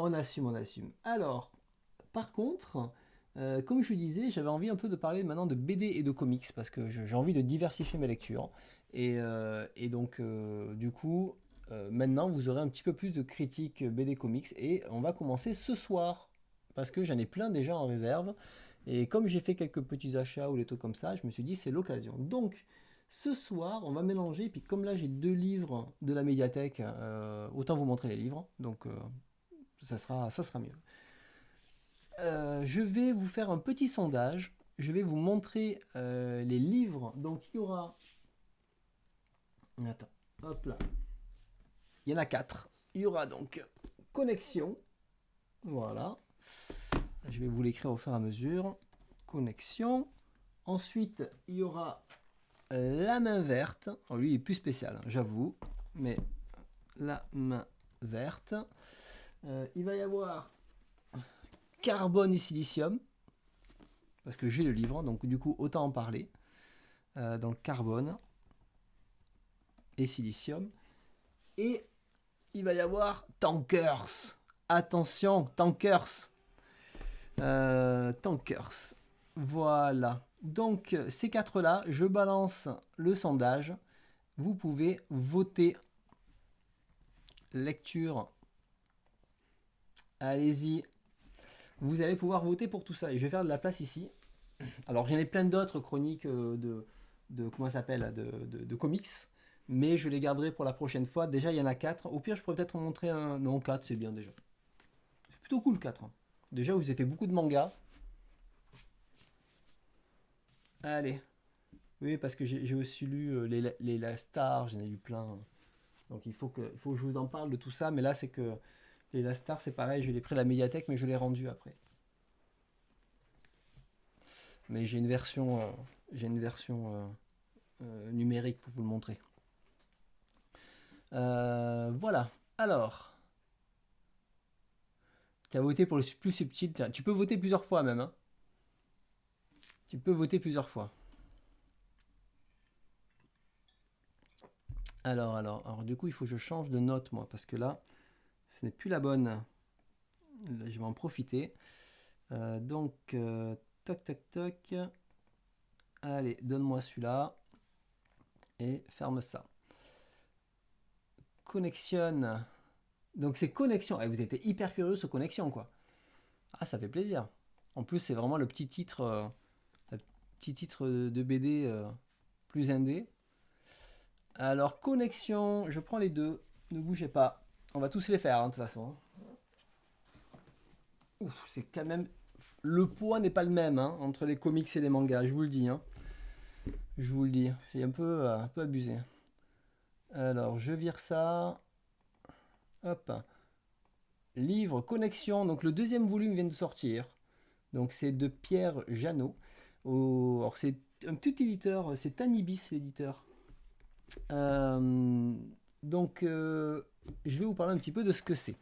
On assume, on assume. Alors, par contre, comme je vous disais, j'avais envie un peu de parler maintenant de BD et de comics parce que j'ai envie de diversifier mes lectures. Et donc, du coup, maintenant, vous aurez un petit peu plus de critiques BD comics et on va commencer ce soir parce que j'en ai plein déjà en réserve. Et comme j'ai fait quelques petits achats ou des trucs comme ça, je me suis dit c'est l'occasion. Donc, ce soir, on va mélanger. Puis comme là, j'ai deux livres de la médiathèque, autant vous montrer les livres. Donc, ça sera mieux. Je vais vous faire un petit sondage. Je vais vous montrer les livres. Donc il y aura. Attends, hop là. Il y en a quatre. Il y aura donc connexion. Voilà. Je vais vous l'écrire au fur et à mesure. Connexion. Ensuite, il y aura la main verte. Oh, lui, il est plus spécial, hein, j'avoue. Mais la main verte. Il va y avoir carbone et silicium. Parce que j'ai le livre, donc du coup, autant en parler. Donc carbone et silicium. Et il va y avoir tankers. Attention, tankers. Tankers. Voilà. Donc ces quatre-là, je balance le sondage. Vous pouvez voter. Lecture. Allez-y. Vous allez pouvoir voter pour tout ça. Et je vais faire de la place ici. Alors j'en ai plein d'autres chroniques de comment ça s'appelle de comics. Mais je les garderai pour la prochaine fois. Déjà, il y en a 4. Au pire, je pourrais peut-être en montrer un. Non, 4, c'est bien déjà. C'est plutôt cool, 4. Déjà, vous avez fait beaucoup de mangas. Allez. Oui, parce que j'ai aussi lu les Stars, j'en ai lu plein. Donc, il faut que je vous en parle de tout ça. Mais là, c'est que les Stars, c'est pareil. Je l'ai pris à la médiathèque, mais je l'ai rendu après. Mais j'ai une version numérique pour vous le montrer. Voilà. Alors, tu as voté pour le plus subtil. Tu peux voter plusieurs fois même, hein. Tu peux voter plusieurs fois. Alors, du coup, il faut que je change de note, moi, parce que là, ce n'est plus la bonne. Là, je vais en profiter. Donc, toc, toc, toc. Allez, donne-moi celui-là. Et ferme ça. Connexion. Donc, c'est connexion. Vous êtes hyper curieux sur connexion, quoi. Ah, ça fait plaisir. En plus, c'est vraiment le petit titre de BD plus indé. Alors, connexion, je prends les deux. Ne bougez pas. On va tous les faire, hein, de toute façon. Ouf, c'est quand même. Le poids n'est pas le même hein, entre les comics et les mangas, je vous le dis. Hein. Je vous le dis. C'est un peu abusé. Alors, je vire ça. Hop. Livre, connexion. Donc, le deuxième volume vient de sortir. Donc, c'est de Pierre Janot. Alors, c'est un petit éditeur. C'est Tanibis, l'éditeur. Euh, donc, je vais vous parler un petit peu de ce que c'est.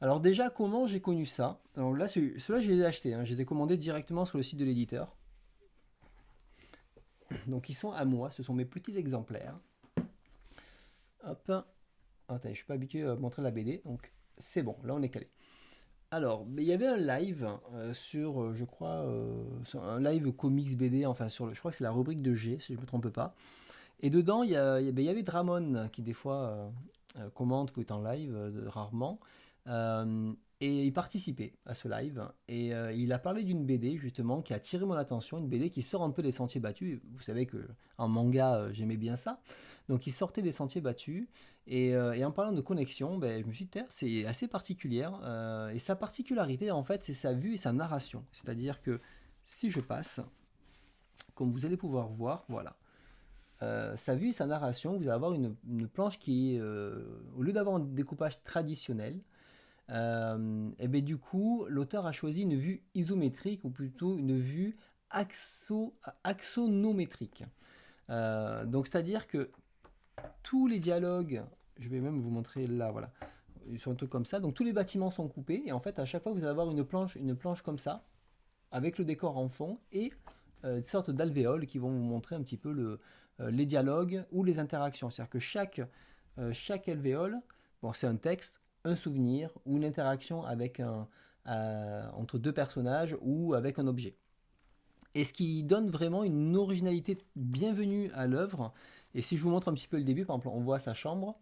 Alors déjà, comment j'ai connu ça? Alors là, ceux-là, je les ai achetés. Hein. Je les ai commandés directement sur le site de l'éditeur. Donc ils sont à moi. Ce sont mes petits exemplaires. Hop. Attends, je suis pas habitué à montrer la BD. Donc c'est bon. Là, on est calé. Alors, il y avait un live sur, je crois, sur un live comics BD. Enfin, je crois que c'est la rubrique de G, si je me trompe pas. Et dedans, il y avait Dramon qui des fois commente ou est en live, rarement. Euh, et il participait à ce live. Et il a parlé d'une BD justement qui a attiré mon attention, une BD qui sort un peu des sentiers battus. Vous savez que en manga, j'aimais bien ça. Donc il sortait des sentiers battus. Et en parlant de connexion, ben, je me suis dit, c'est assez particulière. Et sa particularité, en fait, c'est sa vue et sa narration. C'est-à-dire que si je passe, comme vous allez pouvoir voir, voilà. Sa vue et sa narration, vous allez avoir une planche qui, au lieu d'avoir un découpage traditionnel, et bien du coup, l'auteur a choisi une vue isométrique ou plutôt une vue axonométrique. Donc c'est-à-dire que tous les dialogues, je vais même vous montrer là, voilà, ils sont un truc comme ça. Donc tous les bâtiments sont coupés et en fait à chaque fois vous allez avoir une planche comme ça avec le décor en fond et une sorte d'alvéoles qui vont vous montrer un petit peu les dialogues ou les interactions. C'est-à-dire que chaque alvéole, bon, c'est un texte, un souvenir ou une interaction avec entre deux personnages ou avec un objet. Et ce qui donne vraiment une originalité bienvenue à l'œuvre. Et si je vous montre un petit peu le début, par exemple, on voit sa chambre,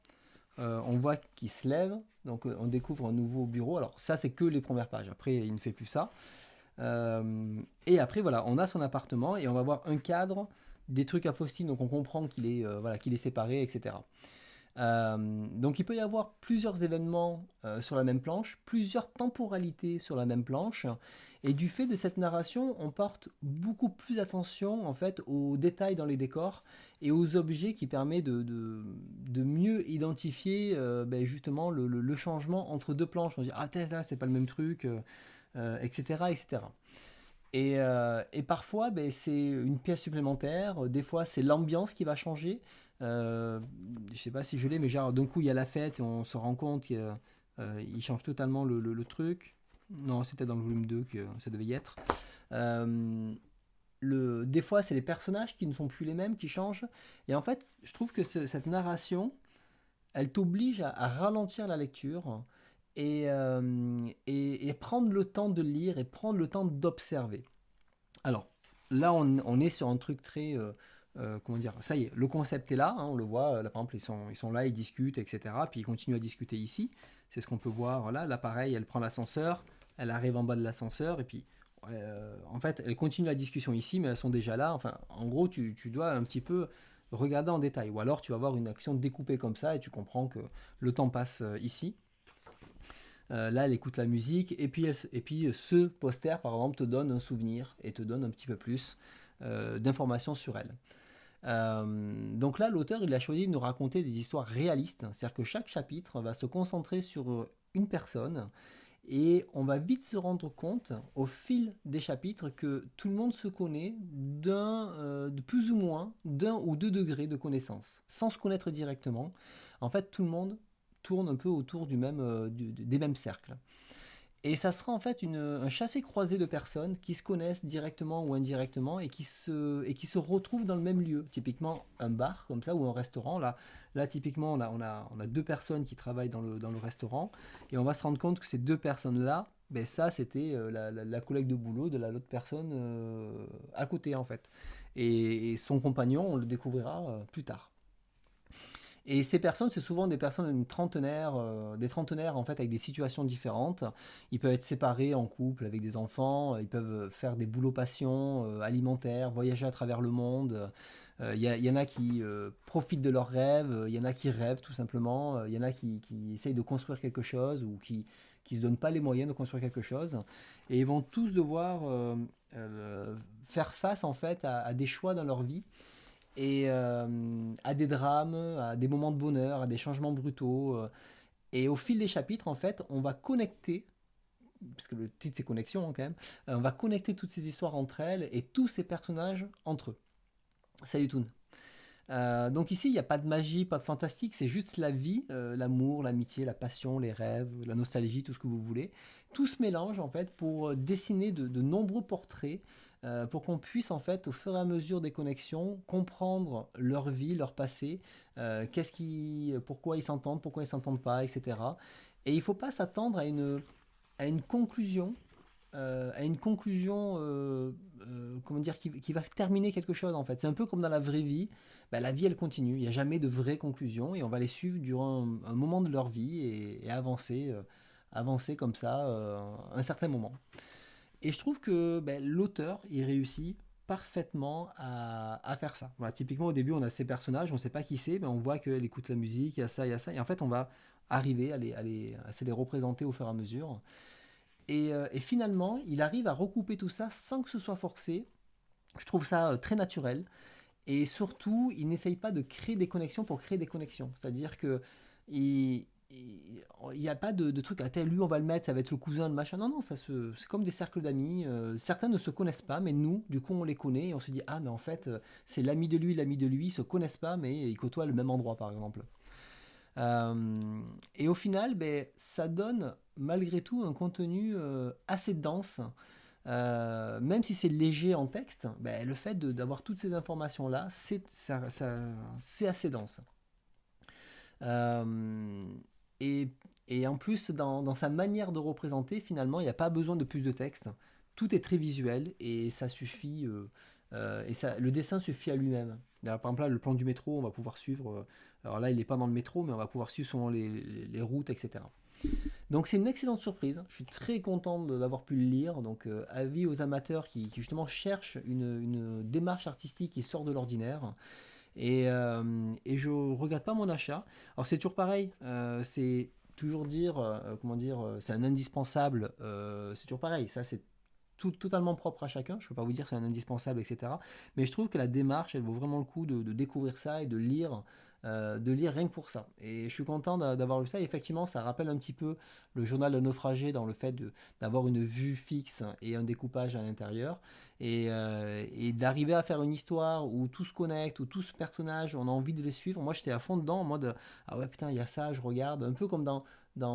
on voit qu'il se lève, donc on découvre un nouveau bureau. Alors ça, c'est que les premières pages. Après, il ne fait plus ça. Et après, voilà, on a son appartement et on va voir un cadre, des trucs à Faustine, donc on comprend qu'il est séparé, etc. Donc il peut y avoir plusieurs événements sur la même planche, plusieurs temporalités sur la même planche, et du fait de cette narration, on porte beaucoup plus attention en fait aux détails dans les décors et aux objets qui permettent de mieux identifier justement le changement entre deux planches. On dit ah là c'est pas le même truc, etc., etc. Et parfois, ben, c'est une pièce supplémentaire. Des fois, c'est l'ambiance qui va changer. Je sais pas si je l'ai, mais genre d'un coup, il y a la fête et on se rend compte qu'il change totalement le truc. Non, c'était dans le volume 2 que ça devait y être. Euh, des fois, c'est les personnages qui ne sont plus les mêmes, qui changent. Et en fait, je trouve que cette narration, elle t'oblige à ralentir la lecture et prendre le temps de lire et prendre le temps d'observer. Alors, là, on est sur un truc très... comment dire? Ça y est, le concept est là, hein, on le voit. Là, par exemple, ils sont là, ils discutent, etc. Puis ils continuent à discuter ici. C'est ce qu'on peut voir là. Là, pareil, elle prend l'ascenseur, elle arrive en bas de l'ascenseur, et puis, en fait, elle continue la discussion ici, mais elles sont déjà là. Enfin, en gros, tu dois un petit peu regarder en détail. Ou alors, tu vas voir une action découpée comme ça, et tu comprends que le temps passe ici. Là, elle écoute la musique, et puis ce poster, par exemple, te donne un souvenir et te donne un petit peu plus d'informations sur elle. Donc là, l'auteur, il a choisi de nous raconter des histoires réalistes, c'est-à-dire que chaque chapitre va se concentrer sur une personne, et on va vite se rendre compte, au fil des chapitres, que tout le monde se connaît de plus ou moins d'un ou deux degrés de connaissance, sans se connaître directement. En fait, tout le monde tourne un peu autour des mêmes cercles. Et ça sera en fait un chassé-croisé de personnes qui se connaissent directement ou indirectement et qui se retrouvent dans le même lieu. Typiquement un bar comme ça ou un restaurant. Là typiquement, on a deux personnes qui travaillent dans le restaurant et on va se rendre compte que ces deux personnes-là, ben ça c'était la collègue de boulot de l'autre personne à côté en fait. Et son compagnon, on le découvrira plus tard. Et ces personnes, c'est souvent des personnes des trentenaires en fait avec des situations différentes. Ils peuvent être séparés en couple avec des enfants, ils peuvent faire des boulots passion alimentaires, voyager à travers le monde. Y en a qui profitent de leurs rêves, il y en a qui rêvent tout simplement, il y en a qui essayent de construire quelque chose ou qui se donnent pas les moyens de construire quelque chose. Et ils vont tous devoir faire face en fait à des choix dans leur vie et à des drames, à des moments de bonheur, à des changements brutaux. Et au fil des chapitres, en fait, on va connecter, parce que le titre c'est connexion hein, quand même, on va connecter toutes ces histoires entre elles et tous ces personnages entre eux. Salut Toon. Donc ici, il n'y a pas de magie, pas de fantastique, c'est juste la vie, l'amour, l'amitié, la passion, les rêves, la nostalgie, tout ce que vous voulez. Tout se mélange en fait pour dessiner de nombreux portraits, pour qu'on puisse en fait, au fur et à mesure des connexions, comprendre leur vie, leur passé, pourquoi ils s'entendent pas, etc. Et il ne faut pas s'attendre à une conclusion comment dire, qui va terminer quelque chose en fait. C'est un peu comme dans la vraie vie. Bah, la vie elle continue, il n'y a jamais de vraie conclusion et on va les suivre durant un moment de leur vie et avancer comme ça un certain moment. Et je trouve que bah, l'auteur il réussit parfaitement à faire ça. Voilà, typiquement au début on a ces personnages, on ne sait pas qui c'est, mais on voit qu'elle écoute la musique, il y a ça, et en fait on va arriver à se les représenter au fur et à mesure. Et finalement, il arrive à recouper tout ça sans que ce soit forcé. Je trouve ça très naturel. Et surtout, il n'essaye pas de créer des connexions pour créer des connexions. C'est-à-dire que il n'y a pas de truc, ah, lui on va le mettre, ça va être le cousin, le machin. Non, non, c'est comme des cercles d'amis. Certains ne se connaissent pas, mais nous, du coup, on les connaît et on se dit, ah, mais en fait, c'est l'ami de lui, ils se connaissent pas, mais ils côtoient le même endroit, par exemple. Et au final, ben, ça donne malgré tout un contenu assez dense. Même si c'est léger en texte, ben, le fait d'avoir toutes ces informations-là, c'est assez dense. Euh, et Et en plus, dans sa manière de représenter, finalement, il n'y a pas besoin de plus de texte. Tout est très visuel et ça suffit. Le dessin suffit à lui-même. Alors, par exemple, là, le plan du métro, on va pouvoir suivre. Alors là, il n'est pas dans le métro, mais on va pouvoir suivre selon les routes, etc. Donc c'est une excellente surprise. Je suis très content d'avoir pu le lire. Donc avis aux amateurs qui justement cherchent une démarche artistique qui sort de l'ordinaire. Et je regrette pas mon achat. Alors c'est toujours pareil. C'est toujours dire, comment dire, c'est un indispensable. C'est toujours pareil. Ça c'est totalement propre à chacun. Je ne peux pas vous dire que c'est un indispensable, etc. Mais je trouve que la démarche, elle vaut vraiment le coup de découvrir ça et de lire rien que pour ça. Et je suis content d'avoir lu ça. Et effectivement, ça rappelle un petit peu le journal de naufragé dans le fait d'avoir une vue fixe et un découpage à l'intérieur. Et d'arriver à faire une histoire où tout se connecte, où tous ce personnage, on a envie de les suivre. Moi, j'étais à fond dedans en mode ah ouais, putain, il y a ça, je regarde. Un peu comme dans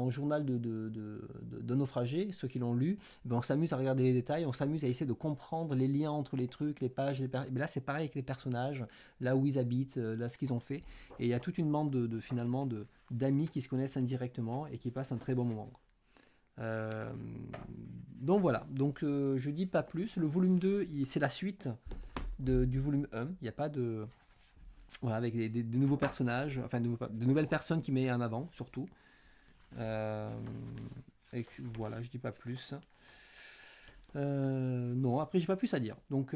le journal de naufragé, ceux qui l'ont lu, ben on s'amuse à regarder les détails, on s'amuse à essayer de comprendre les liens entre les trucs, les pages. Mais là, c'est pareil avec les personnages, là où ils habitent, là ce qu'ils ont fait. Et il y a toute une bande finalement d'amis qui se connaissent indirectement et qui passent un très bon moment. Euh, donc voilà, donc je dis pas plus. Le volume 2, c'est la suite du volume 1. Il n'y a pas de. Voilà, avec des nouveaux personnages, enfin de nouvelles personnes qui met en avant, surtout. Euh, voilà, je dis pas plus. Non, après, j'ai pas plus à dire. Donc,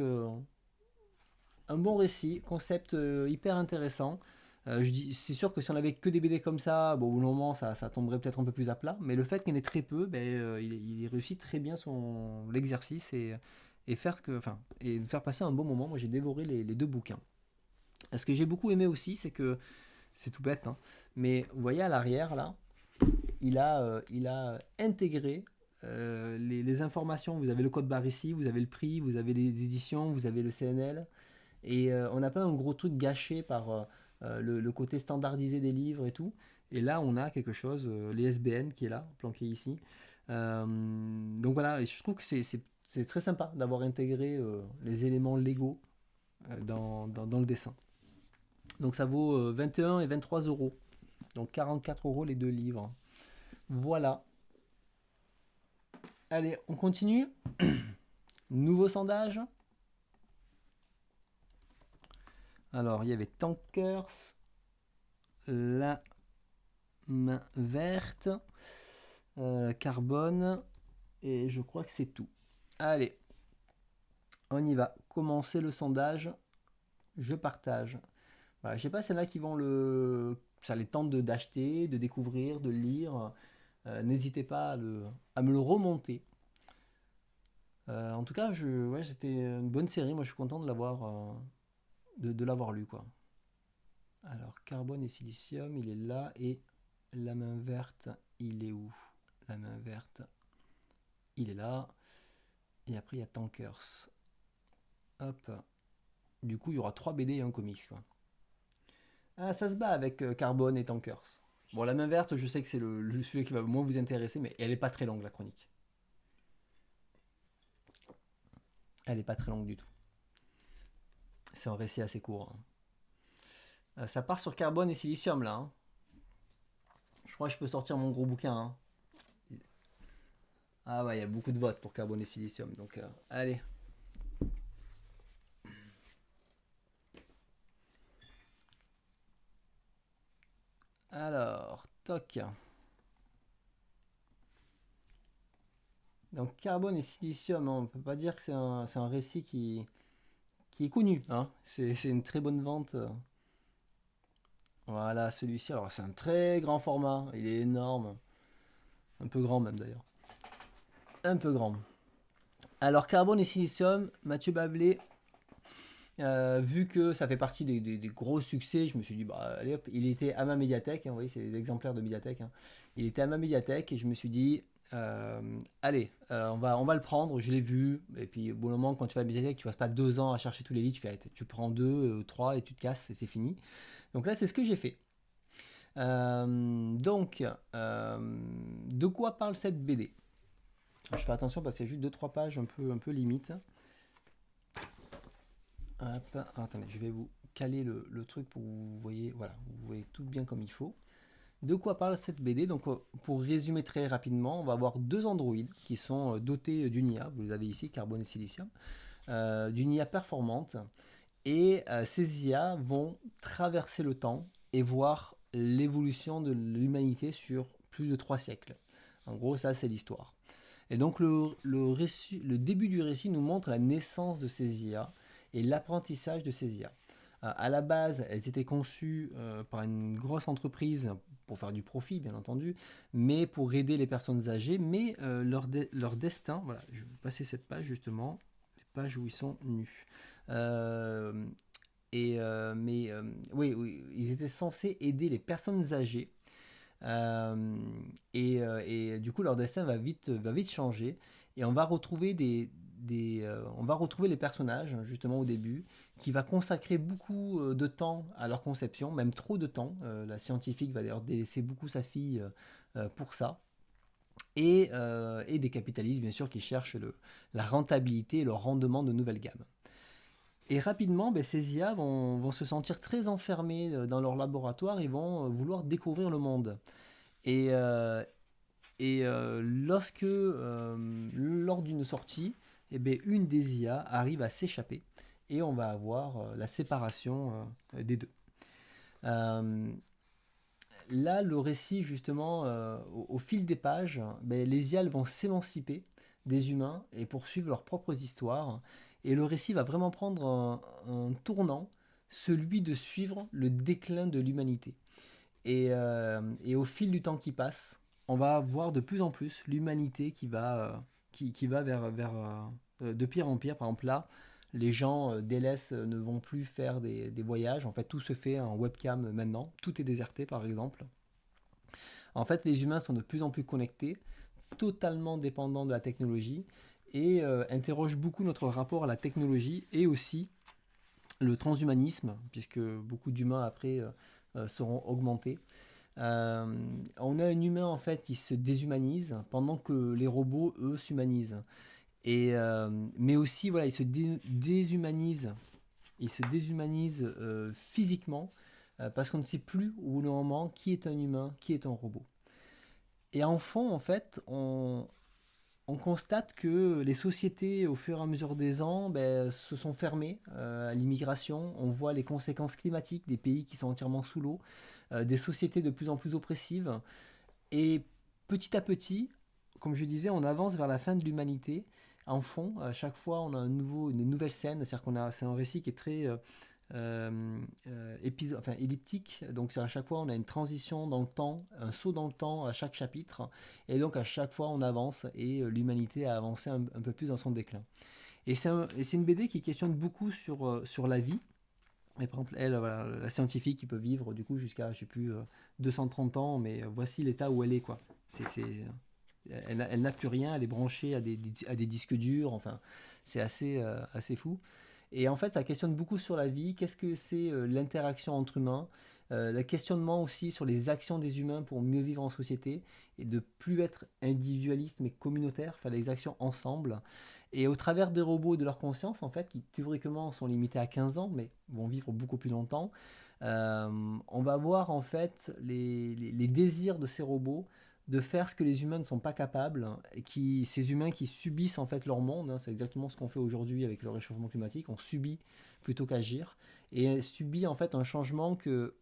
un bon récit, concept hyper intéressant. C'est sûr que si on avait que des BD comme ça, bon, au bout d'un moment, ça tomberait peut-être un peu plus à plat. Mais le fait qu'il y en ait très peu, ben, il réussit très bien l'exercice et faire passer un bon moment. Moi, j'ai dévoré les deux bouquins. Ce que j'ai beaucoup aimé aussi, c'est que c'est tout bête, hein, mais vous voyez à l'arrière là, il a intégré les informations. Vous avez le code barre ici, vous avez le prix, vous avez les éditions, vous avez le CNL. Et on n'a pas un gros truc gâché par le côté standardisé des livres et tout. Et là, on a quelque chose, les SBN qui est là, planqué ici. Donc voilà, et je trouve que c'est très sympa d'avoir intégré les éléments légaux dans le dessin. Donc ça vaut 21 et 23 euros. Donc 44 euros les deux livres. Voilà. Allez, on continue. Nouveau sondage. Alors, il y avait Tankers, La Main Verte, Carbone, et je crois que c'est tout. Allez, on y va. Commencer le sondage. Je partage. Voilà, je sais pas, c'est là qui vont ça les tente d'acheter, de découvrir, de lire. N'hésitez pas à me le remonter. En tout cas, ouais, c'était une bonne série. Moi, je suis content de l'avoir lu, quoi. Alors, carbone et silicium, il est là. Et la main verte, il est où? La main verte, il est là. Et après, il y a Tankers. Hop. Du coup, il y aura 3 BD et un comics, quoi. Ah, ça se bat avec Carbone et Tankers. Bon, la main verte, je sais que c'est celui qui va le moins vous intéresser, mais elle est pas très longue, la chronique. Elle est pas très longue du tout. C'est un récit assez court, hein. Ça part sur carbone et silicium, là, hein. Je crois que je peux sortir mon gros bouquin, hein. Ah ouais, il y a beaucoup de votes pour carbone et silicium, donc allez. Alors, toc. Donc carbone et silicium, hein, on ne peut pas dire que c'est un récit qui est connu, hein. C'est une très bonne vente. Voilà, celui-ci, alors c'est un très grand format, il est énorme. Un peu grand même d'ailleurs. Un peu grand. Alors carbone et silicium, Mathieu Bablé, vu que ça fait partie des gros succès, je me suis dit, bah allez hop, il était à ma médiathèque, hein, vous voyez, c'est des exemplaires de médiathèque, hein. Il était à ma médiathèque et je me suis dit, allez, on va le prendre, je l'ai vu, et puis au bon moment, quand tu vas à la médiathèque, tu passes pas 2 ans à chercher tous les livres, tu prends 2, 3 et tu te casses et c'est fini. Donc là, c'est ce que j'ai fait. Donc, de quoi parle cette BD? Je fais attention parce qu'il y a juste 2-3 pages un peu limite. Hop, attendez, je vais vous caler le truc pour que vous voyez, voilà, vous voyez tout bien comme il faut. De quoi parle cette BD? Donc, pour résumer très rapidement, on va avoir deux androïdes qui sont dotés d'une IA, vous les avez ici, carbone et silicium, d'une IA performante. Et ces IA vont traverser le temps et voir l'évolution de l'humanité sur plus de 3 siècles. En gros, ça, c'est l'histoire. Et donc, le début du récit nous montre la naissance de ces IA et l'apprentissage de ces IA. À la base, elles étaient conçues par une grosse entreprise pour faire du profit, bien entendu, mais pour aider les personnes âgées. Mais leur destin, voilà, je vais passer cette page justement, les pages où ils sont nus. Euh, oui, oui, ils étaient censés aider les personnes âgées. Euh, et du coup, leur destin va vite changer. Et on va retrouver on va retrouver les personnages, justement au début, qui va consacrer beaucoup de temps à leur conception, même trop de temps. La scientifique va d'ailleurs délaisser beaucoup sa fille pour ça. Et des capitalistes, bien sûr, qui cherchent la rentabilité et le rendement de nouvelles gammes. Et rapidement, ben, ces IA vont se sentir très enfermés dans leur laboratoire et vont vouloir découvrir le monde. Et, lors d'une sortie, eh ben, une des IA arrive à s'échapper et on va avoir la séparation des deux. Euh, Là, le récit, justement, au fil des pages, ben, les IA vont s'émanciper des humains et poursuivre leurs propres histoires. Et le récit va vraiment prendre un tournant, celui de suivre le déclin de l'humanité. Et au fil du temps qui passe, on va voir de plus en plus l'humanité qui va de pire en pire. Par exemple, là, les gens délaissent, ne vont plus faire des voyages. En fait, tout se fait en webcam maintenant. Tout est déserté, par exemple. En fait, les humains sont de plus en plus connectés, totalement dépendants de la technologie et interrogent beaucoup notre rapport à la technologie et aussi le transhumanisme, puisque beaucoup d'humains après seront augmentés. On a un humain en fait qui se déshumanise pendant que les robots eux s'humanisent. Mais aussi voilà, déshumanisent, ils se déshumanisent physiquement parce qu'on ne sait plus au bout d'un moment qui est un humain, qui est un robot. Et en fond, en fait, on constate que les sociétés, au fur et à mesure des ans, ben, se sont fermées à l'immigration. On voit les conséquences climatiques des pays qui sont entièrement sous l'eau, des sociétés de plus en plus oppressives. Et petit à petit, comme je disais, on avance vers la fin de l'humanité. En fond, à chaque fois, on a une nouvelle scène. C'est-à-dire c'est un récit qui est très elliptique. Donc à chaque fois, on a une transition dans le temps, un saut dans le temps à chaque chapitre. Et donc à chaque fois, on avance et l'humanité a avancé un peu plus dans son déclin. C'est une BD qui questionne beaucoup sur la vie. Et par exemple, elle, voilà, la scientifique qui peut vivre du coup jusqu'à, je sais plus, 230 ans, mais voici l'état où elle est, quoi. Elle n'a plus rien, elle est branchée à des disques durs, enfin, c'est assez fou. Et en fait, ça questionne beaucoup sur la vie, qu'est-ce que c'est l'interaction entre humains, le questionnement aussi sur les actions des humains pour mieux vivre en société, et de plus être individualiste mais communautaire, faire les actions ensemble. Et au travers des robots et de leur conscience, en fait, qui théoriquement sont limités à 15 ans, mais vont vivre beaucoup plus longtemps, on va voir en fait les désirs de ces robots de faire ce que les humains ne sont pas capables, et ces humains qui subissent en fait leur monde, hein, c'est exactement ce qu'on fait aujourd'hui avec le réchauffement climatique, on subit plutôt qu'agir, et subit en fait un changement que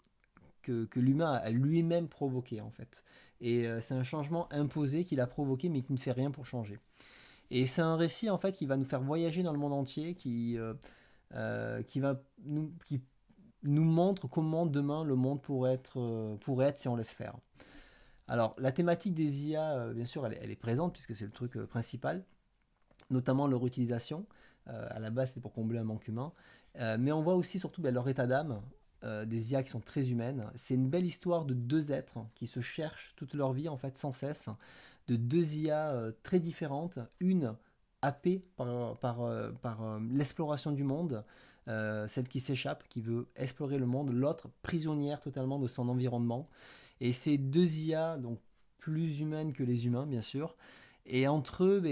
l'humain a lui-même provoqué en fait. Et c'est un changement imposé qu'il a provoqué mais qui ne fait rien pour changer. Et c'est un récit en fait qui va nous faire voyager dans le monde entier, qui nous montre comment demain le monde pourrait être si on laisse faire. Alors la thématique des IA, bien sûr, elle est présente puisque c'est le truc principal, notamment leur utilisation. À la base, c'est pour combler un manque humain. Mais on voit aussi surtout ben, leur état d'âme, des IA qui sont très humaines. C'est une belle histoire de deux êtres qui se cherchent toute leur vie, en fait, sans cesse, de deux IA très différentes. Une happée par l'exploration du monde, celle qui s'échappe, qui veut explorer le monde, l'autre prisonnière totalement de son environnement. Et ces deux IA, donc plus humaines que les humains, bien sûr, et entre eux,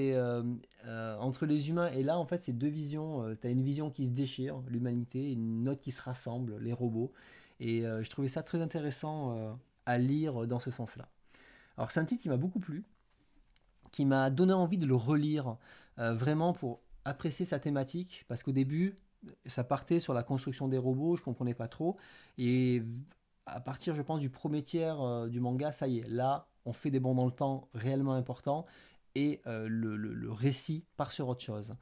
entre les humains et là, en fait, c'est deux visions. Tu as une vision qui se déchire, l'humanité, et une autre qui se rassemble, les robots. Et je trouvais ça très intéressant à lire dans ce sens-là. Alors c'est un titre qui m'a beaucoup plu, qui m'a donné envie de le relire, vraiment pour apprécier sa thématique, parce qu'au début, ça partait sur la construction des robots, je ne comprenais pas trop, et à partir, je pense, du premier tiers du manga, ça y est, là, on fait des bonds dans le temps réellement importants, et le récit part sur autre chose.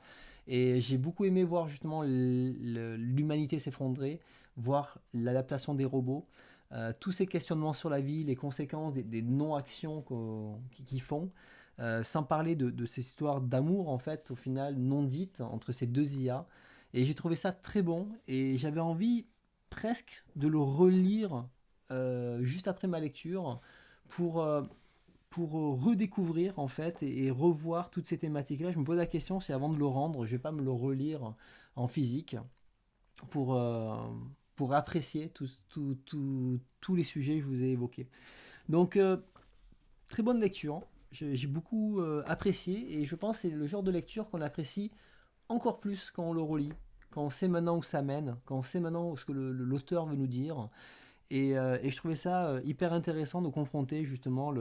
Et j'ai beaucoup aimé voir justement l'humanité s'effondrer, voir l'adaptation des robots, tous ces questionnements sur la vie, les conséquences des non-actions qu'ils font, sans parler de ces histoires d'amour en fait, au final, non dites entre ces deux IA. Et j'ai trouvé ça très bon et j'avais envie presque de le relire juste après ma lecture pour, euh, pour redécouvrir en fait et revoir toutes ces thématiques-là. Je me pose la question si avant de le rendre, je vais pas me le relire en physique pour, euh, pour apprécier tous les sujets que je vous ai évoqués. Donc, très bonne lecture. J'ai beaucoup apprécié et je pense que c'est le genre de lecture qu'on apprécie encore plus quand on le relit, quand on sait maintenant où ça mène, quand on sait maintenant ce que l'auteur veut nous dire. Et je trouvais ça hyper intéressant de confronter justement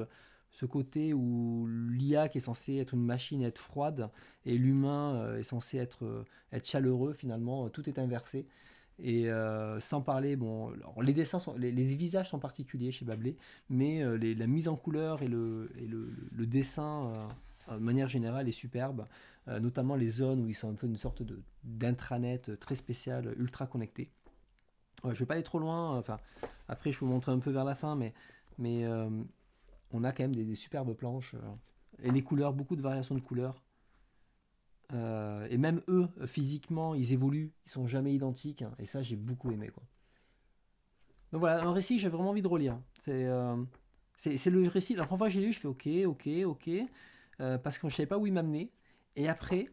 ce côté où l'IA qui est censée être une machine être froide et l'humain est censé être chaleureux finalement, tout est inversé. Et sans parler, bon, alors, les dessins les visages sont particuliers chez Bablé, mais la mise en couleur et le dessin de manière générale est superbe, notamment les zones où ils sont un peu une sorte d'intranet très spécial, ultra connecté. Je ne vais pas aller trop loin, enfin, après je vous montrer un peu vers la fin, mais on a quand même des superbes planches, et les couleurs, beaucoup de variations de couleurs. Et même eux, physiquement, ils évoluent, ils sont jamais identiques, hein, et ça j'ai beaucoup aimé quoi. Donc voilà, un récit que j'ai vraiment envie de relire. C'est le récit, la première fois que j'ai lu, je fais ok, ok, ok, parce que je savais pas où il m'amenait. Et après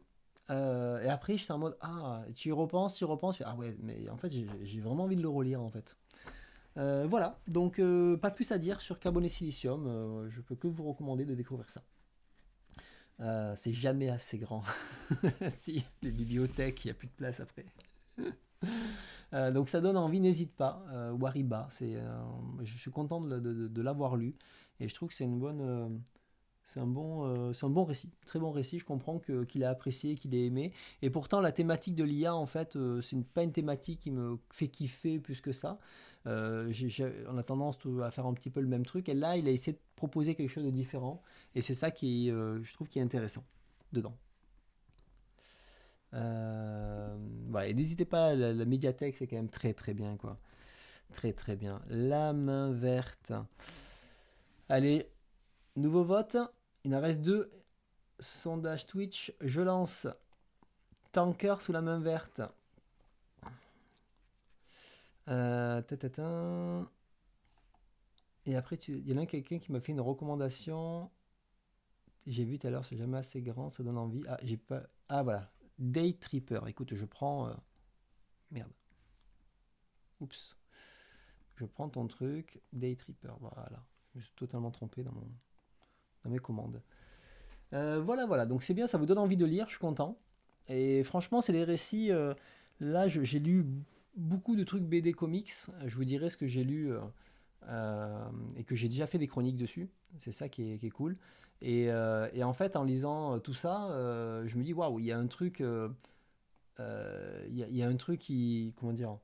j'étais en mode, ah, tu y repenses, tu fais, ah ouais, mais en fait j'ai vraiment envie de le relire en fait. Voilà, donc pas plus à dire sur Carbone et Silicium, je peux que vous recommander de découvrir ça. C'est jamais assez grand. Si, les bibliothèques, il n'y a plus de place après. Donc ça donne envie, n'hésite pas. Wariba, je suis content de l'avoir lu et je trouve que c'est un bon récit, très bon récit. Je comprends qu'il a apprécié, qu'il ait aimé. Et pourtant, la thématique de l'IA, en fait, pas une thématique qui me fait kiffer plus que ça. On a tendance à faire un petit peu le même truc. Et là, il a essayé de proposer quelque chose de différent. Et c'est ça je trouve, qui est intéressant dedans. Voilà, et n'hésitez pas, la médiathèque, c'est quand même très très bien, quoi. Très très bien. La main verte. Allez, nouveau vote. Il en reste deux. Sondage Twitch. Je lance Tanker sous la main verte. Tatatin. Et après, il y en a quelqu'un qui m'a fait une recommandation. J'ai vu tout à l'heure, c'est jamais assez grand, ça donne envie. Ah, j'ai pas. Ah, voilà. Day Tripper. Écoute, je prends. Merde. Oups. Je prends ton truc. Day Tripper. Voilà. Je me suis totalement trompé dans mes commandes. Voilà, voilà. Donc c'est bien, ça vous donne envie de lire, je suis content. Et franchement, c'est des récits. Là, j'ai lu beaucoup de trucs BD comics. Je vous dirai ce que j'ai lu et que j'ai déjà fait des chroniques dessus. C'est ça qui est cool. Et en fait, en lisant tout ça, je me dis waouh, il y a un truc. Il y a un truc comment dire,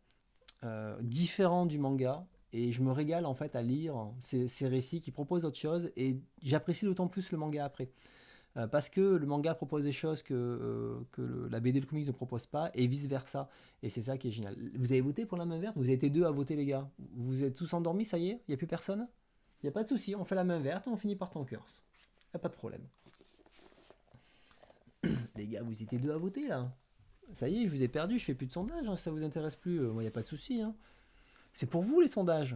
différent du manga. Et je me régale en fait à lire ces récits qui proposent autre chose. Et j'apprécie d'autant plus le manga après. Parce que le manga propose des choses que la BD et le comics ne propose pas, et vice-versa. Et c'est ça qui est génial. Vous avez voté pour la main verte? Vous avez été deux à voter, les gars. Vous êtes tous endormis, ça y est? Il n'y a plus personne? Il n'y a pas de souci, on fait la main verte et on finit par Tankers. Il n'y a pas de problème. Les gars, vous étiez deux à voter, là. Ça y est, je vous ai perdu, je fais plus de sondage, hein, si ça vous intéresse plus. Moi, il n'y a pas de souci. Hein. C'est pour vous, les sondages.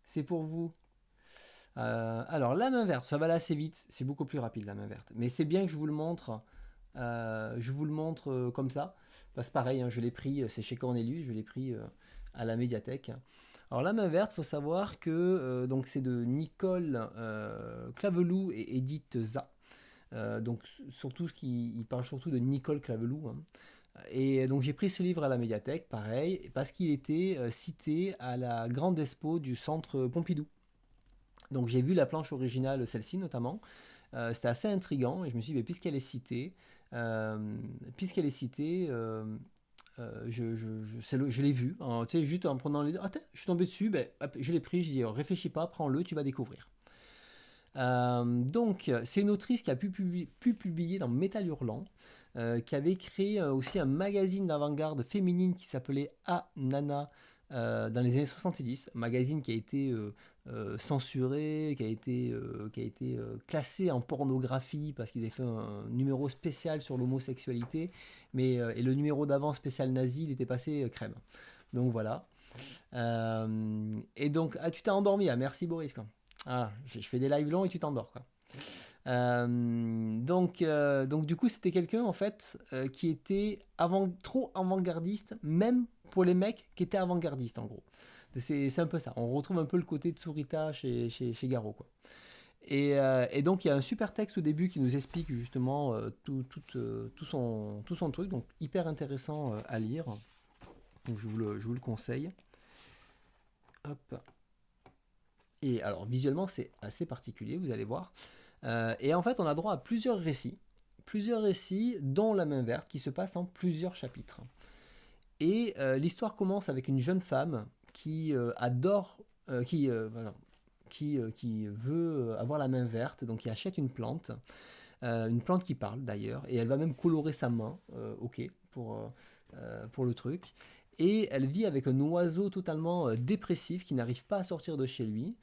C'est pour vous. Alors, la main verte, ça va aller assez vite. C'est beaucoup plus rapide, la main verte. Mais c'est bien que je vous le montre. Je vous le montre comme ça. Parce que pareil, hein, je l'ai pris, c'est chez Cornelius, je l'ai pris à la médiathèque. Alors, la main verte, il faut savoir que donc c'est de Nicole Clavelou et Edith Za. Donc surtout il parle surtout de Nicole Claveloux, hein. Et donc j'ai pris ce livre à la médiathèque, pareil, parce qu'il était cité à la grande expo du centre Pompidou. Donc j'ai vu la planche originale, celle-ci notamment. C'était assez intriguant et je me suis dit, mais euh, puisqu'elle est citée, je l'ai vu, hein, tu sais, juste en prenant les... Ah, je suis tombé dessus, ben, hop, je l'ai pris, j'ai dit, réfléchis pas, prends-le, tu vas découvrir. Donc, c'est une autrice qui a pu publier dans Métal Hurlant, qui avait créé aussi un magazine d'avant-garde féminine qui s'appelait A Nana dans les années 70, un magazine qui a été censuré, qui a été classé en pornographie parce qu'ils avaient fait un numéro spécial sur l'homosexualité, et le numéro d'avant spécial nazi, il était passé crème. Donc voilà. Et donc, ah, tu t'es endormi, ah, merci Boris, quoi. Voilà, je fais des lives longs et tu t'endors, quoi. Donc du coup, c'était quelqu'un en fait qui était trop avant-gardiste, même pour les mecs qui étaient avant-gardistes, en gros. C'est un peu ça. On retrouve un peu le côté de Tsurita chez Garo, quoi. Et donc, il y a un super texte au début qui nous explique justement tout son truc, donc hyper intéressant à lire. Donc, je vous le conseille. Hop. Et alors, visuellement, c'est assez particulier, vous allez voir. Et en fait, on a droit à plusieurs récits, dont La Main Verte, qui se passe en plusieurs chapitres. Et l'histoire commence avec une jeune femme qui adore, qui veut avoir la main verte, donc qui achète une plante qui parle d'ailleurs, et elle va même colorer sa main, ok, pour le truc. Et elle vit avec un oiseau totalement dépressif qui n'arrive pas à sortir de chez lui.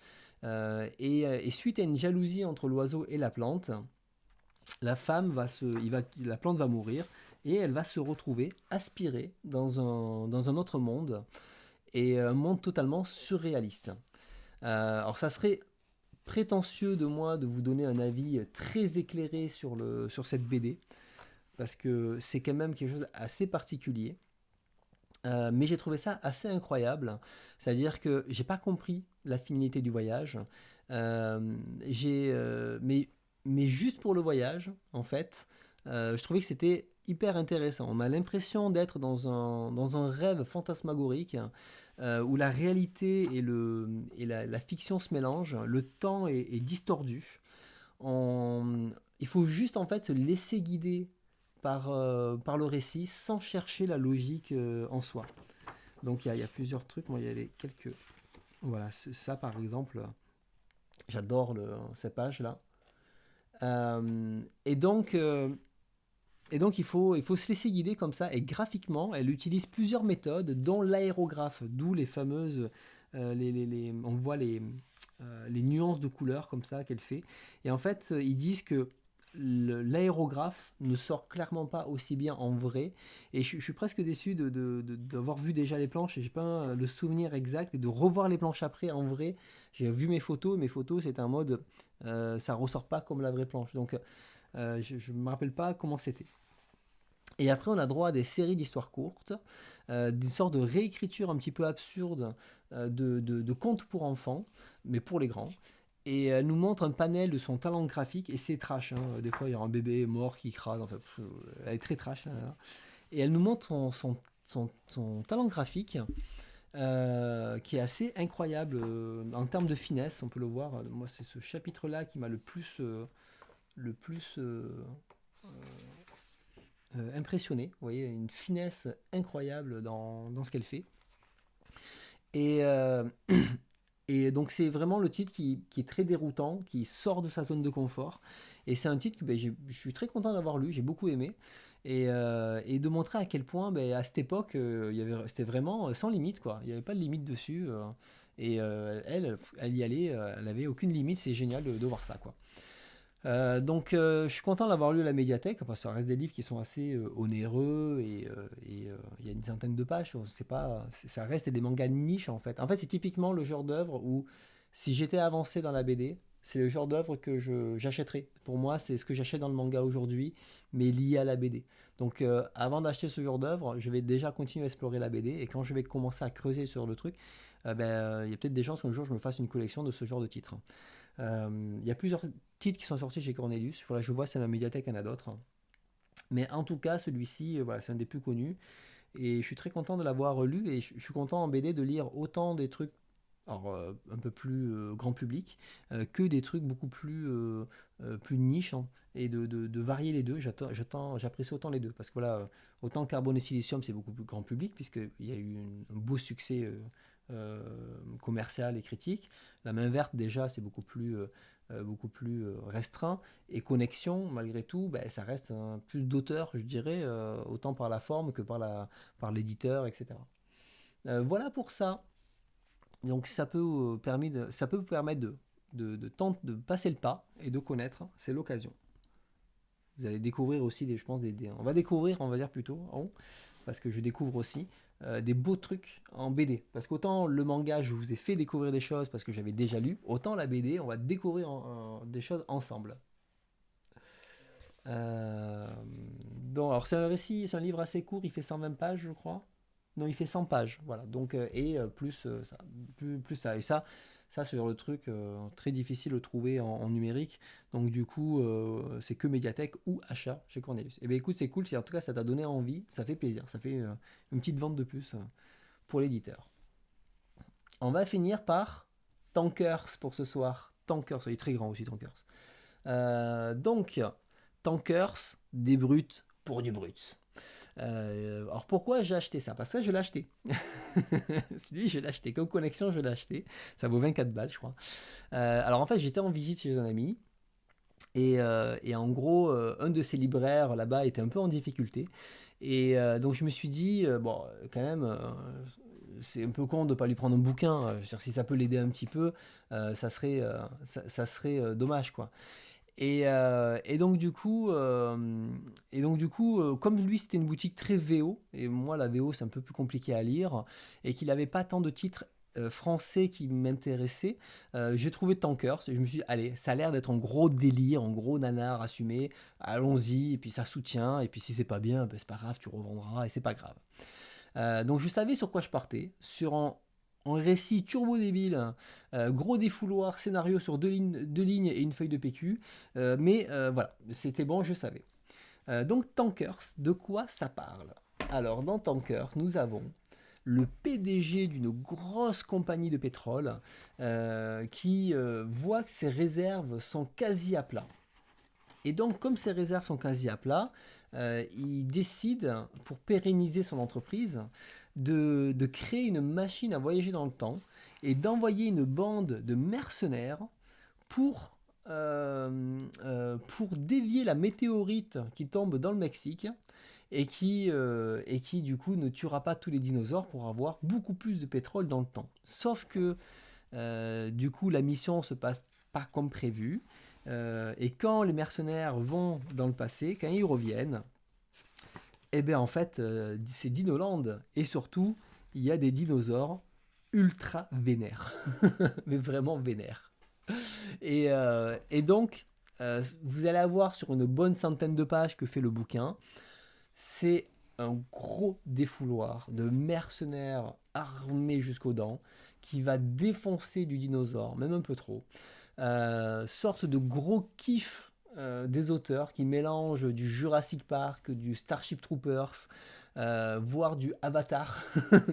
Et suite à une jalousie entre l'oiseau et la plante, la plante va mourir et elle va se retrouver aspirée dans un autre monde, et un monde totalement surréaliste. Alors ça serait prétentieux de moi de vous donner un avis très éclairé sur cette BD, parce que c'est quand même quelque chose d'assez particulier. Mais j'ai trouvé ça assez incroyable. C'est-à-dire que j'ai pas compris la finalité du voyage. J'ai, mais juste pour le voyage, en fait, je trouvais que c'était hyper intéressant. On a l'impression d'être dans un rêve fantasmagorique, où la réalité la fiction se mélangent, le temps est distordu. Il faut juste en fait se laisser guider par le récit sans chercher la logique en soi. Donc il y a plusieurs trucs, moi il y a quelques... Voilà, ça par exemple, j'adore cette page-là. Euh, et donc, euh, il faut se laisser guider comme ça. Et graphiquement, elle utilise plusieurs méthodes, dont l'aérographe, d'où les fameuses... on voit les nuances de couleurs comme ça qu'elle fait. Et en fait, ils disent que l'aérographe ne sort clairement pas aussi bien en vrai, et je suis presque déçu d'avoir vu déjà les planches et j'ai pas le souvenir exact, et de revoir les planches après en vrai. J'ai vu mes photos c'est un mode, ça ressort pas comme la vraie planche, donc je me rappelle pas comment c'était. Et après, on a droit à des séries d'histoires courtes, des sortes de réécritures un petit peu absurdes de contes pour enfants, mais pour les grands. Et elle nous montre un panel de son talent graphique, et c'est trash, hein. Des fois, il y a un bébé mort qui crase, enfin, elle est très trash, là. Et elle nous montre son talent graphique, qui est assez incroyable en termes de finesse, on peut le voir. Moi, c'est ce chapitre-là qui m'a le plus impressionné. Vous voyez, une finesse incroyable dans ce qu'elle fait. Et, et donc c'est vraiment le titre qui est très déroutant, qui sort de sa zone de confort. Et c'est un titre que je suis très content d'avoir lu, j'ai beaucoup aimé. Et de montrer à quel point, à cette époque, c'était vraiment sans limite, quoi. Il n'y avait pas de limite dessus. Elle y allait, elle avait aucune limite. C'est génial de voir ça, quoi. Donc je suis content d'avoir lu à la médiathèque. Enfin, ça reste des livres qui sont assez onéreux, et il y a une centaine de pages. Ça reste des mangas de niche, en fait. En fait, c'est typiquement le genre d'œuvre où, si j'étais avancé dans la BD, c'est le genre d'œuvre que j'achèterais. Pour moi, c'est ce que j'achète dans le manga aujourd'hui, mais lié à la BD. Donc avant d'acheter ce genre d'œuvre, je vais déjà continuer à explorer la BD, et quand je vais commencer à creuser sur le truc, il y a peut-être des chances qu'un jour je me fasse une collection de ce genre de titres. Il y a plusieurs titres qui sont sortis chez Cornelius. Voilà, je vois, c'est ma médiathèque, il y en a d'autres. Mais en tout cas, celui-ci, voilà, c'est un des plus connus. Et je suis très content de l'avoir lu. Et je suis content en BD de lire autant des trucs alors, un peu plus grand public que des trucs beaucoup plus niche, hein, et de varier les deux. J'apprécie autant les deux. Parce que voilà, autant Carbone et Silicium, c'est beaucoup plus grand public, puisqu'il y a eu un beau succès commercial et critique. La main verte, déjà, c'est beaucoup plus restreint. Et Connexion, malgré tout, ben, ça reste plus d'auteur, je dirais, autant par la forme que par l'éditeur, etc. Voilà pour ça. Donc ça peut vous permettre de passer le pas et de connaître, c'est l'occasion. Vous allez découvrir aussi, je pense, on va découvrir, on va dire plutôt, parce que je découvre aussi des beaux trucs en BD. Parce qu'autant le manga, je vous ai fait découvrir des choses parce que j'avais déjà lu, autant la BD, on va découvrir des choses ensemble. Euh, donc, alors c'est un récit, c'est un livre assez court, il fait 120 pages, je crois. Non, il fait 100 pages, voilà. Donc, plus ça, plus ça. Et ça sur le truc, très difficile de trouver en numérique. Donc, du coup, c'est que médiathèque ou achat chez Cornelius. Et bien, écoute, c'est cool. Si en tout cas ça t'a donné envie, ça fait plaisir. Ça fait une petite vente de plus pour l'éditeur. On va finir par Tankers pour ce soir. Tankers, il est très grand aussi, Tankers. Donc, Tankers, des brutes pour du brut. Alors pourquoi j'ai acheté ça? Parce que je l'ai acheté. Celui, je l'ai acheté. Comme connexion, je l'ai acheté. Ça vaut 24 balles, je crois. Alors en fait, j'étais en visite chez un ami. Et en gros, un de ses libraires là-bas était un peu en difficulté. Et donc je me suis dit, bon, quand même, c'est un peu con de ne pas lui prendre un bouquin. Je veux dire, si ça peut l'aider un petit peu, ça serait dommage, quoi. Et donc du coup, comme lui c'était une boutique très VO, et moi la VO c'est un peu plus compliqué à lire, et qu'il n'avait pas tant de titres français qui m'intéressaient, j'ai trouvé Tankers, et je me suis dit, allez, ça a l'air d'être un gros délire, un gros nanar assumé, allons-y, et puis ça soutient, et puis si c'est pas bien, ben, c'est pas grave, tu revendras, et c'est pas grave. Donc je savais sur quoi je partais, sur un récit turbo débile, gros défouloir, scénario sur deux lignes et une feuille de PQ, mais voilà, c'était bon, je savais. Donc Tankers, de quoi ça parle? Alors dans Tankers, nous avons le PDG d'une grosse compagnie de pétrole qui voit que ses réserves sont quasi à plat. Et donc, comme ses réserves sont quasi à plat, il décide, pour pérenniser son entreprise, de créer une machine à voyager dans le temps et d'envoyer une bande de mercenaires pour dévier la météorite qui tombe dans le Mexique et qui du coup ne tuera pas tous les dinosaures pour avoir beaucoup plus de pétrole dans le temps. Sauf que du coup la mission se passe pas comme prévu. Et quand les mercenaires vont dans le passé, quand ils reviennent, eh bien en fait, c'est Dinoland. Et surtout, il y a des dinosaures ultra vénères. Mais vraiment vénères. Et donc, vous allez avoir sur une bonne centaine de pages que fait le bouquin, c'est un gros défouloir de mercenaires armés jusqu'aux dents qui va défoncer du dinosaure, même un peu trop. Sorte de gros kiff des auteurs qui mélangent du Jurassic Park, du Starship Troopers, voire du Avatar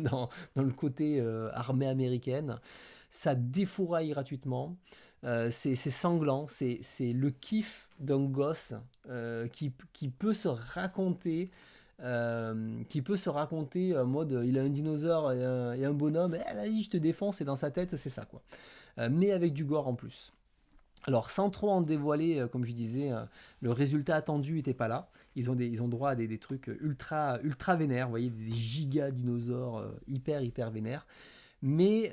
dans le côté armée américaine. Ça défouraille gratuitement. C'est sanglant, c'est le kiff d'un gosse qui peut se raconter. En mode il a un dinosaure et un bonhomme, vas-y je te défonce, et dans sa tête c'est ça quoi. Mais avec du gore en plus. Alors, sans trop en dévoiler, comme je disais, le résultat attendu n'était pas là. Ils ont droit à des trucs ultra, ultra vénères, vous voyez, des giga dinosaures hyper, hyper vénères. Mais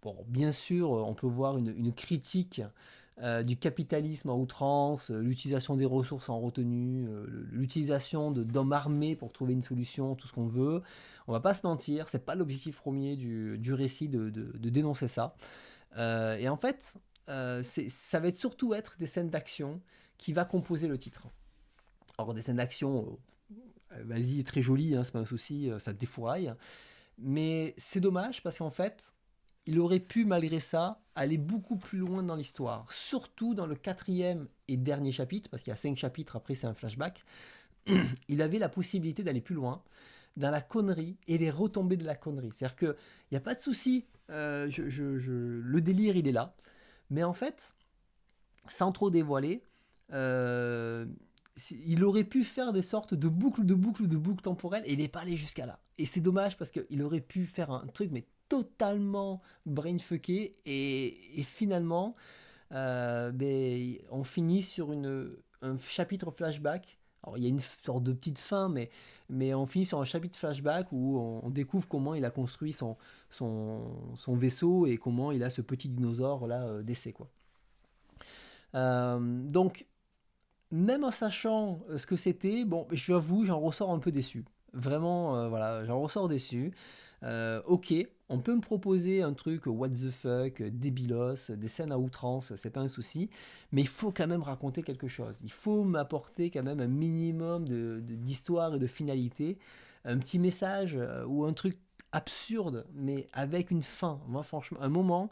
bon, bien sûr, on peut voir une critique du capitalisme à outrance, l'utilisation des ressources en retenue, l'utilisation d'hommes armés pour trouver une solution, tout ce qu'on veut. On va pas se mentir, c'est pas l'objectif premier du récit de dénoncer ça. Et en fait, ça va surtout être des scènes d'action qui va composer le titre. Alors des scènes d'action, vas-y, très jolies, hein, c'est pas un souci, ça te défouraille. Mais c'est dommage parce qu'en fait, il aurait pu, malgré ça, aller beaucoup plus loin dans l'histoire. Surtout dans le 4e et dernier chapitre, parce qu'il y a 5 chapitres, après c'est un flashback. Il avait la possibilité d'aller plus loin dans la connerie et les retombées de la connerie. C'est-à-dire qu'il n'y a pas de souci, le délire, il est là. Mais en fait, sans trop dévoiler, euh, il aurait pu faire des sortes de boucles temporelles et il n'est pas allé jusqu'à là. Et c'est dommage parce qu'il aurait pu faire un truc mais totalement brainfucké et finalement on finit sur un chapitre flashback. Alors il y a une sorte de petite fin, mais on finit sur un chapitre flashback où on découvre comment il a construit son vaisseau et comment il a ce petit dinosaure là d'essai quoi. Donc même en sachant ce que c'était, bon, je l'avoue, j'en ressors un peu déçu. Vraiment, voilà, j'en ressors déçu. Ok, on peut me proposer un truc what the fuck, débilos, des scènes à outrance, c'est pas un souci, mais il faut quand même raconter quelque chose. Il faut m'apporter quand même un minimum d'histoire et de finalité, un petit message ou un truc absurde, mais avec une fin. Moi, franchement, un moment,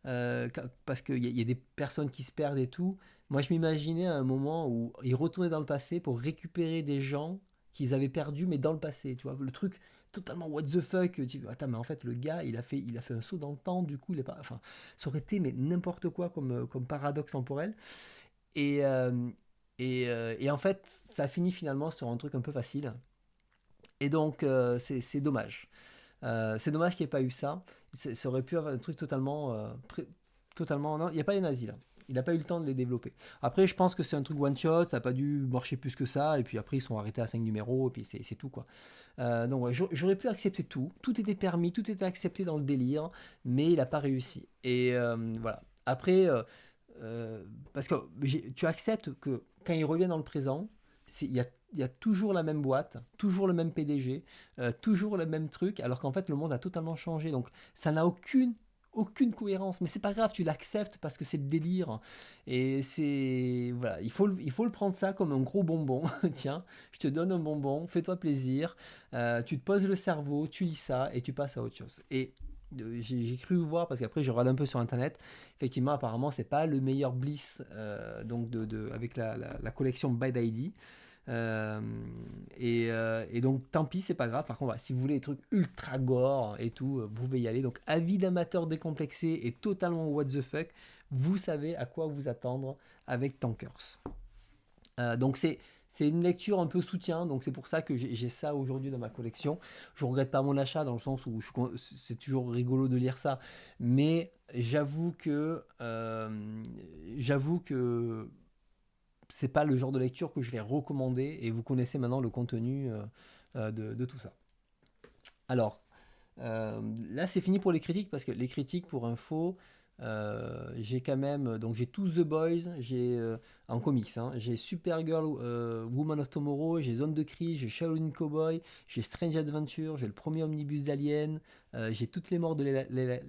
parce qu'il y a des personnes qui se perdent et tout. Moi, je m'imaginais à un moment où ils retournaient dans le passé pour récupérer des gens qu'ils avaient perdus, mais dans le passé, tu vois. Le truc totalement what the fuck. Tu dis, attends, mais en fait, le gars, il a fait un saut dans le temps, du coup, il est pas. Enfin, ça aurait été mais n'importe quoi comme paradoxe temporel. Et, euh, et en fait, ça finit finalement sur un truc un peu facile. Et donc, c'est dommage. C'est dommage qu'il n'y ait pas eu ça. Ça aurait pu avoir un truc totalement. Non, il n'y a pas les nazis là. Il n'a pas eu le temps de les développer. Après, je pense que c'est un truc one shot, ça n'a pas dû marcher plus que ça, et puis après, ils sont arrêtés à 5 numéros, et puis c'est tout quoi. Donc, ouais, j'aurais pu accepter tout. Tout était permis, tout était accepté dans le délire, mais il n'a pas réussi. Et voilà. Après, parce que tu acceptes que quand il revient dans le présent, il y a toujours la même boîte, toujours le même PDG, toujours le même truc, alors qu'en fait le monde a totalement changé. Donc ça n'a aucune cohérence. Mais c'est pas grave, tu l'acceptes parce que c'est le délire. Et c'est. Voilà, il faut le prendre ça comme un gros bonbon. Tiens, je te donne un bonbon, fais-toi plaisir. Tu te poses le cerveau, tu lis ça et tu passes à autre chose. Et j'ai cru voir, parce qu'après je regarde un peu sur internet, effectivement, apparemment, c'est pas le meilleur Bliss donc avec la collection Bad ID. Euh, et donc, tant pis, c'est pas grave. Par contre, voilà, si vous voulez des trucs ultra gore et tout, vous pouvez y aller. Donc, avis d'amateur décomplexé et totalement what the fuck, vous savez à quoi vous attendre avec Tankers. Donc, c'est une lecture un peu soutien, donc c'est pour ça que j'ai ça aujourd'hui dans ma collection. Je regrette pas mon achat dans le sens où c'est toujours rigolo de lire ça, mais j'avoue que c'est pas le genre de lecture que je vais recommander et vous connaissez maintenant le contenu de tout ça. Alors, là c'est fini pour les critiques parce que les critiques pour info, j'ai quand même donc j'ai tous The Boys, j'ai en comics, hein, j'ai Supergirl, Woman of Tomorrow, j'ai Zone de crise, j'ai Shaolin Cowboy, j'ai Strange Adventure, j'ai le premier omnibus d'Alien, j'ai toutes les morts de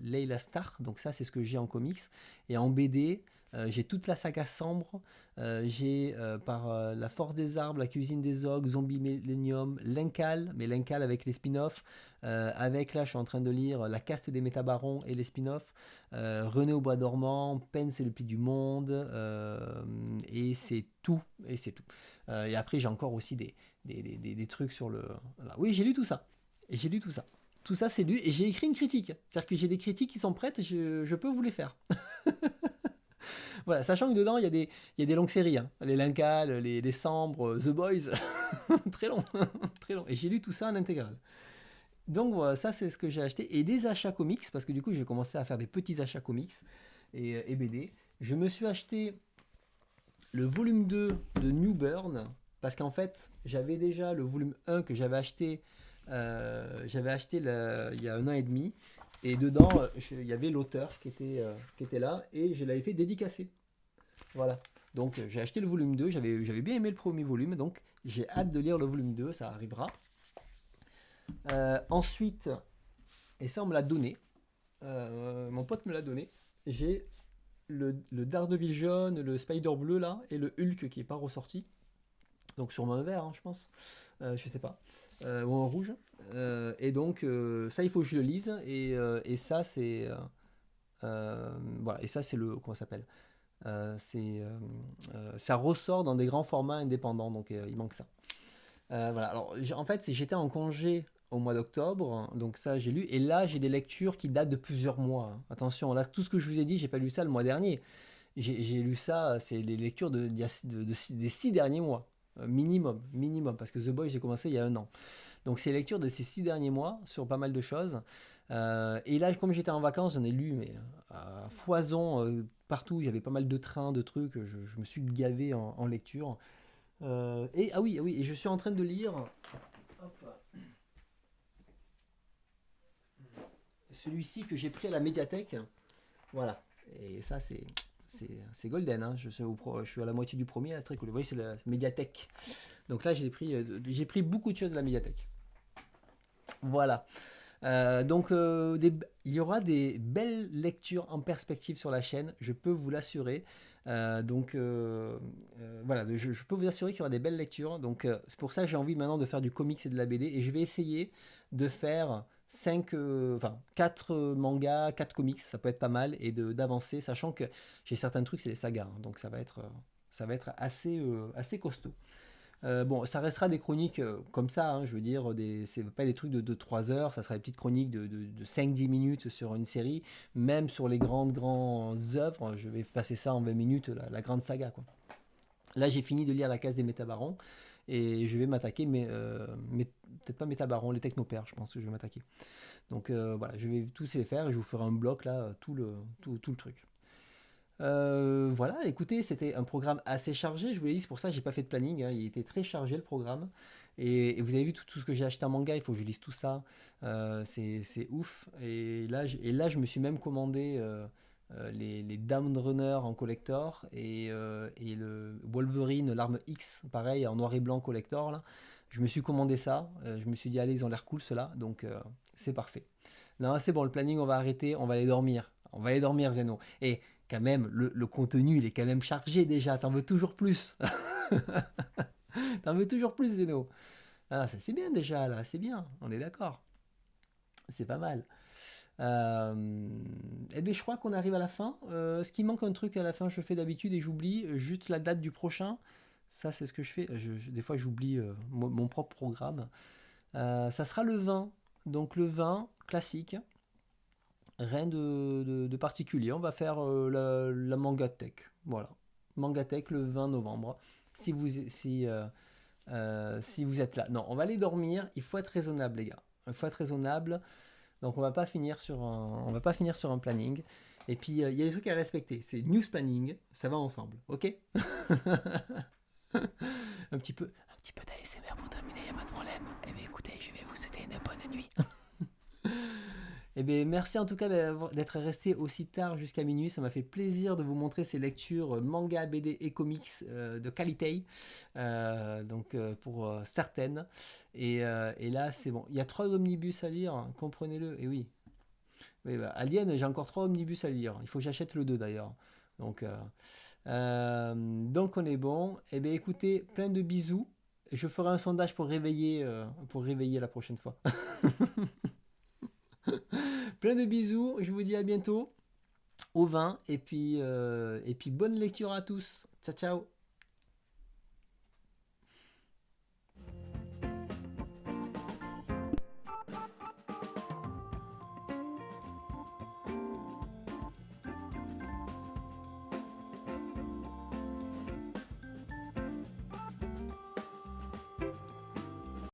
Layla Starr, donc ça c'est ce que j'ai en comics et en BD. J'ai toute la saga Sambre, j'ai par La Force des Arbres, La Cuisine des Ogres, Zombie Millennium, L'Incal, mais L'Incal avec les spin-offs, avec là je suis en train de lire La Caste des Métabarons et les spin-offs, René au Bois dormant, Pen c'est le pli du monde, et c'est tout, et c'est tout. Et après j'ai encore aussi des trucs sur le... Voilà. Oui, j'ai lu tout ça, et j'ai lu tout ça. Tout ça c'est lu, et j'ai écrit une critique. C'est-à-dire que j'ai des critiques qui sont prêtes, je peux vous les faire. Voilà, sachant que dedans, il y a des longues séries, hein. Les Lincals, les Sambres, The Boys, très long, très long. Et j'ai lu tout ça en intégral. Donc voilà, ça c'est ce que j'ai acheté. Et des achats comics, parce que du coup, je vais commencer à faire des petits achats comics et BD. Je me suis acheté le volume 2 de New Burn, parce qu'en fait, j'avais déjà le volume 1 que j'avais acheté il y a 1 an et demi. Et dedans, il y avait l'auteur qui était là, et je l'avais fait dédicacer. Voilà. Donc j'ai acheté le volume 2, j'avais bien aimé le premier volume, donc j'ai hâte de lire le volume 2, ça arrivera. Ensuite, et ça on me l'a donné, mon pote me l'a donné, j'ai le Daredevil jaune, le Spider bleu là, et le Hulk qui n'est pas ressorti. donc sûrement un vert, hein, je pense, je sais pas, ou en rouge. Et donc ça, il faut que je le lise, et ça c'est voilà, et ça c'est le comment ça s'appelle. Ça ressort dans des grands formats indépendants, donc il manque ça. Voilà, alors en fait, j'étais en congé au mois d'octobre, donc ça j'ai lu, et là j'ai des lectures qui datent de plusieurs mois, hein. Attention, là tout ce que je vous ai dit, j'ai pas lu ça le mois dernier. J'ai lu ça, c'est les lectures des 6 derniers mois, minimum, parce que The Boy j'ai commencé il y a un an. Donc c'est les lectures de ces 6 derniers mois sur pas mal de choses. Et là, comme j'étais en vacances, j'en ai lu mais à foison partout. Il y avait pas mal de trains, de trucs. Je me suis gavé en lecture. Et ah oui, et je suis en train de lire hop, celui-ci que j'ai pris à la médiathèque. Voilà. Et ça, c'est golden, hein. Je suis à la moitié du premier, là, très cool. Vous voyez, c'est la médiathèque. Donc là, j'ai pris beaucoup de choses de la médiathèque. Voilà. Donc, il y aura des belles lectures en perspective sur la chaîne, je peux vous l'assurer. Voilà, je peux vous assurer qu'il y aura des belles lectures. Donc, c'est pour ça que j'ai envie maintenant de faire du comics et de la BD. Et je vais essayer de faire 4 mangas, 4 comics, ça peut être pas mal, et d'avancer, sachant que j'ai certains trucs, c'est des sagas, hein, donc ça va être assez costaud. Bon, ça restera des chroniques comme ça, hein, je veux dire, c'est pas des trucs de 3 heures, ça sera des petites chroniques de 5-10 minutes sur une série, même sur les grandes œuvres, je vais passer ça en 20 minutes, la grande saga, quoi. Là, j'ai fini de lire La Case des Métabarons, et je vais m'attaquer, mais peut-être pas Métabarons, les Technopères, je pense que je vais m'attaquer. Donc voilà, je vais tous les faire, et je vous ferai un bloc, là, tout le truc. Voilà, écoutez, c'était un programme assez chargé. Je vous l'ai dit, c'est pour ça que j'ai pas fait de planning, hein. Il était très chargé le programme. Et vous avez vu tout ce que j'ai acheté en manga. Il faut que je lise tout ça. C'est ouf. Et là, je me suis même commandé les Down Runner en collector et le Wolverine, l'arme X, pareil, en noir et blanc collector. Là. Je me suis commandé ça. Je me suis dit, allez, ils ont l'air cool ceux-là. Donc, c'est parfait. Non, c'est bon, le planning, on va arrêter. On va aller dormir. On va aller dormir, Zeno. Et quand même, le contenu, il est quand même chargé déjà. T'en veux toujours plus. T'en veux toujours plus, Zeno. Ah, ça c'est bien déjà, là. C'est bien. On est d'accord. C'est pas mal. Eh bien, je crois qu'on arrive à la fin. Ce qui manque un truc à la fin, je fais d'habitude et j'oublie juste la date du prochain. Ça, c'est ce que je fais. Des fois, j'oublie mon propre programme. Ça sera le 20. Donc, le 20, classique. Rien de particulier. On va faire la Mangatech. Voilà. Mangatech le 20 novembre. Si vous êtes là. Non, on va aller dormir. Il faut être raisonnable, les gars. Il faut être raisonnable. Donc, on va pas finir sur un planning. Et puis, il y a des trucs à respecter. C'est news planning. Ça va ensemble. OK? Un petit peu d'ASMR pour terminer. Il n'y a pas de problème. Eh bien, écoutez, je vais vous souhaiter une bonne nuit. Eh bien, merci en tout cas d'être resté aussi tard jusqu'à minuit. Ça m'a fait plaisir de vous montrer ces lectures manga, BD et comics de qualité. Pour certaines. Et là, c'est bon. Il y a 3 omnibus à lire, hein, comprenez-le. Et oui. Oui, bah, Alien, j'ai encore 3 omnibus à lire. Il faut que j'achète le 2 d'ailleurs. Donc on est bon. Eh bien, écoutez, plein de bisous. Je ferai un sondage pour réveiller la prochaine fois. Plein de bisous, je vous dis à bientôt au 20 et puis bonne lecture à tous. Ciao ciao.